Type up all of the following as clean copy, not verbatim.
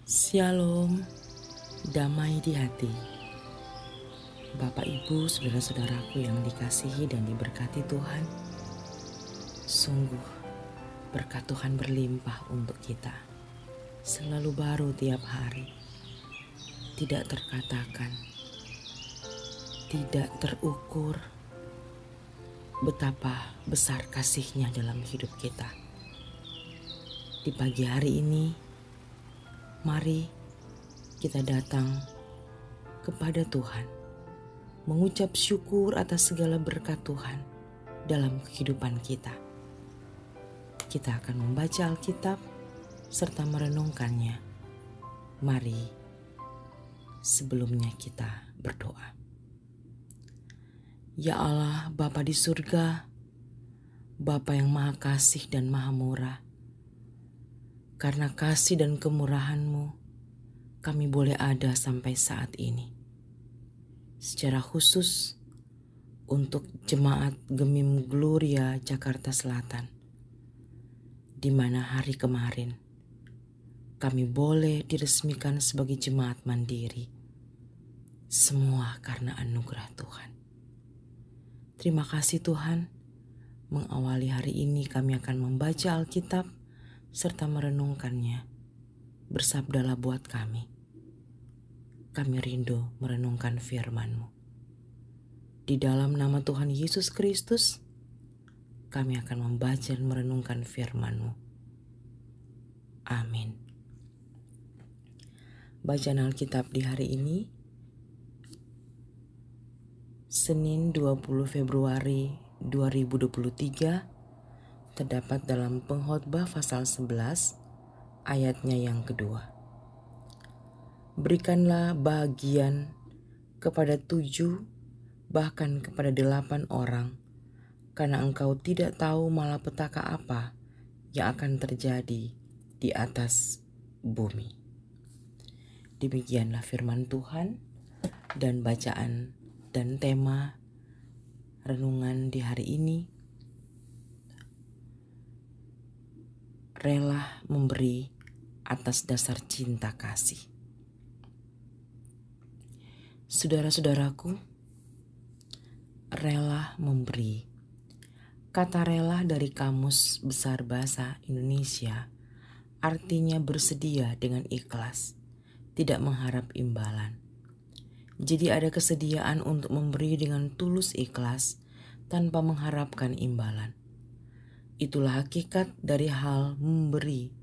Shalom, damai di hati. Bapak, Ibu, saudara-saudaraku yang dikasihi dan diberkati Tuhan. Sungguh berkat Tuhan berlimpah untuk kita. Selalu baru tiap hari. Tidak terkatakan, tidak terukur betapa besar kasih-Nya dalam hidup kita. Di pagi hari ini, mari kita datang kepada Tuhan, mengucap syukur atas segala berkat Tuhan dalam kehidupan kita. Kita akan membaca Alkitab serta merenungkannya. Mari sebelumnya kita berdoa. Ya Allah, Bapa di surga, Bapa yang maha kasih dan maha murah, karena kasih dan kemurahan-Mu, kami boleh ada sampai saat ini. Secara khusus untuk Jemaat Gemim Gloria Jakarta Selatan, di mana hari kemarin kami boleh diresmikan sebagai jemaat mandiri. Semua karena anugerah Tuhan. Terima kasih Tuhan, mengawali hari ini kami akan membaca Alkitab serta merenungkannya. Bersabdalah buat kami. Kami rindu merenungkan firman-Mu. Di dalam nama Tuhan Yesus Kristus, kami akan membaca dan merenungkan firman-Mu. Amin. Bacaan Alkitab di hari ini, Senin 20 Februari 2023, terdapat dalam Pengkhotbah pasal 11 ayatnya yang kedua. Berikanlah bagian kepada 7, bahkan kepada 8 orang, karena engkau tidak tahu malapetaka apa yang akan terjadi di atas bumi. Demikianlah firman Tuhan dan bacaan dan tema renungan di hari ini. Rela memberi atas dasar cinta kasih. Saudara-saudaraku, rela memberi. Kata rela dari Kamus Besar Bahasa Indonesia artinya bersedia dengan ikhlas, tidak mengharap imbalan. Jadi ada kesediaan untuk memberi dengan tulus ikhlas tanpa mengharapkan imbalan. Itulah hakikat dari hal memberi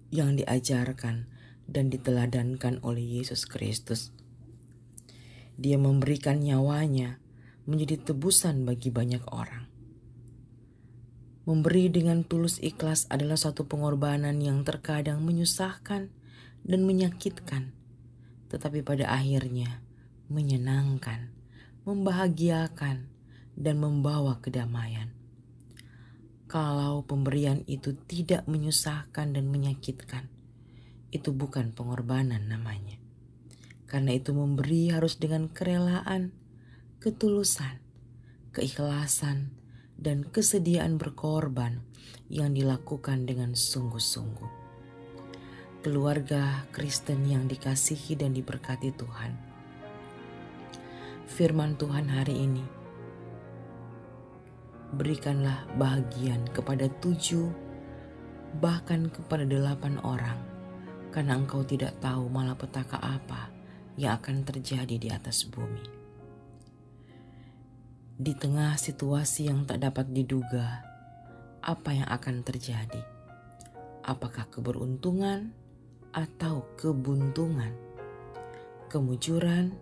yang diajarkan dan diteladankan oleh Yesus Kristus. Dia memberikan nyawanya menjadi tebusan bagi banyak orang. Memberi dengan tulus ikhlas adalah suatu pengorbanan yang terkadang menyusahkan dan menyakitkan, tetapi pada akhirnya menyenangkan, membahagiakan, dan membawa kedamaian. Kalau pemberian itu tidak menyusahkan dan menyakitkan, itu bukan pengorbanan namanya. Karena itu memberi harus dengan kerelaan, ketulusan, keikhlasan, dan kesediaan berkorban yang dilakukan dengan sungguh-sungguh. Keluarga Kristen yang dikasihi dan diberkati Tuhan. Firman Tuhan hari ini, berikanlah bahagian kepada 7, bahkan kepada 8 orang, karena engkau tidak tahu malapetaka apa yang akan terjadi di atas bumi. Di tengah situasi yang tak dapat diduga, apa yang akan terjadi? Apakah keberuntungan atau kebuntungan? Kemujuran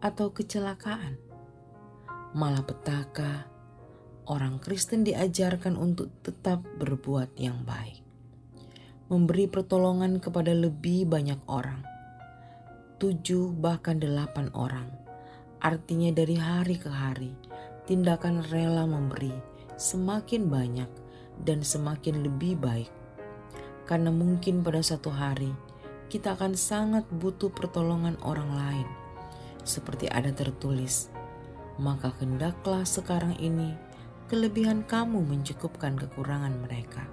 atau kecelakaan? Malapetaka. Orang Kristen diajarkan untuk tetap berbuat yang baik. Memberi pertolongan kepada lebih banyak orang. 7 bahkan 8 orang. Artinya dari hari ke hari, tindakan rela memberi semakin banyak dan semakin lebih baik. Karena mungkin pada satu hari, kita akan sangat butuh pertolongan orang lain. Seperti ada tertulis, maka hendaklah sekarang ini kelebihan kamu mencukupkan kekurangan mereka,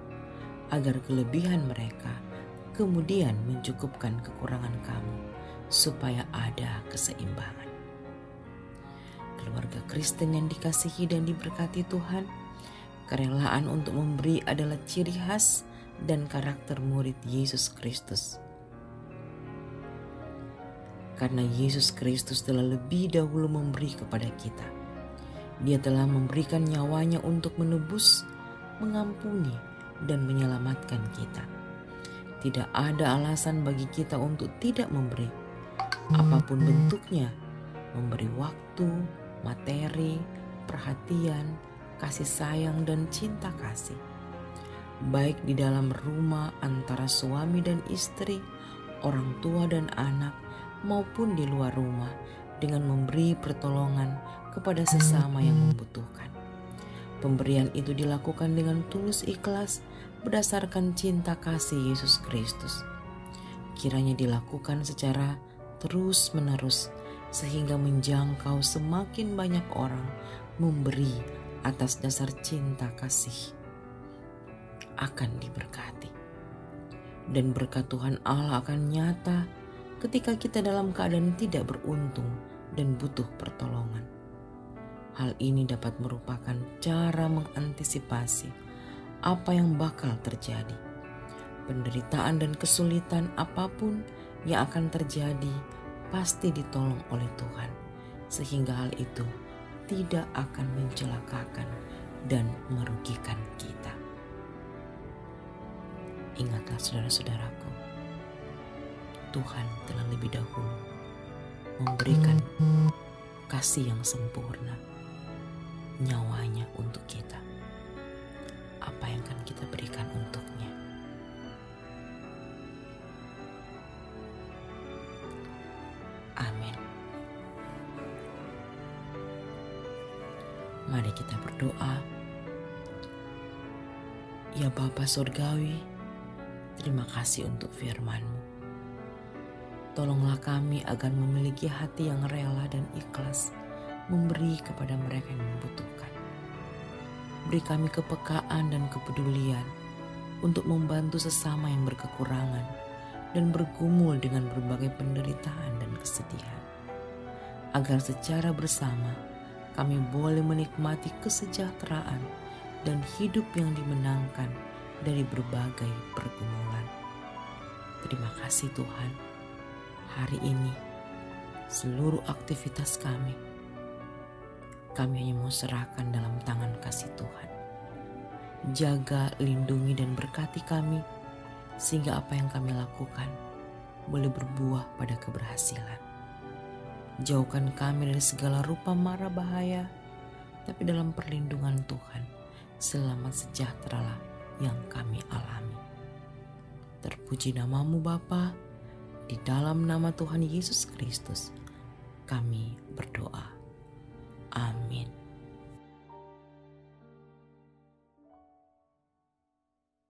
agar kelebihan mereka kemudian mencukupkan kekurangan kamu, supaya ada keseimbangan. Keluarga Kristen yang dikasihi dan diberkati Tuhan, kerelaan untuk memberi adalah ciri khas dan karakter murid Yesus Kristus. Karena Yesus Kristus telah lebih dahulu memberi kepada kita. Dia telah memberikan nyawanya untuk menebus, mengampuni, dan menyelamatkan kita. Tidak ada alasan bagi kita untuk tidak memberi, apapun bentuknya, memberi waktu, materi, perhatian, kasih sayang, dan cinta kasih. Baik di dalam rumah antara suami dan istri, orang tua dan anak, maupun di luar rumah, dengan memberi pertolongan kepada sesama yang membutuhkan. Pemberian itu dilakukan dengan tulus ikhlas berdasarkan cinta kasih Yesus Kristus. Kiranya dilakukan secara terus-menerus sehingga menjangkau semakin banyak orang, memberi atas dasar cinta kasih akan diberkati. Dan berkat Tuhan Allah akan nyata ketika kita dalam keadaan tidak beruntung dan butuh pertolongan. Hal ini dapat merupakan cara mengantisipasi apa yang bakal terjadi. Penderitaan dan kesulitan apapun yang akan terjadi pasti ditolong oleh Tuhan, sehingga hal itu tidak akan mencelakakan dan merugikan kita. Ingatlah saudara-saudaraku, Tuhan telah lebih dahulu memberikan kasih yang sempurna, nyawanya untuk kita. Apa yang akan kita berikan untuknya? Amin. Mari kita berdoa. Ya Bapa Surgawi, terima kasih untuk firman-Mu. Tolonglah kami agar memiliki hati yang rela dan ikhlas memberi kepada mereka yang membutuhkan. Beri kami kepekaan dan kepedulian untuk membantu sesama yang berkekurangan dan bergumul dengan berbagai penderitaan dan kesedihan. Agar secara bersama kami boleh menikmati kesejahteraan dan hidup yang dimenangkan dari berbagai pergumulan. Terima kasih Tuhan. Hari ini, seluruh aktivitas kami hanya mau serahkan dalam tangan kasih Tuhan. Jaga, lindungi, dan berkati kami, sehingga apa yang kami lakukan boleh berbuah pada keberhasilan. Jauhkan kami dari segala rupa mara bahaya, tapi dalam perlindungan Tuhan, selamat sejahteralah yang kami alami. Terpuji nama-Mu Bapa. Di dalam nama Tuhan Yesus Kristus, kami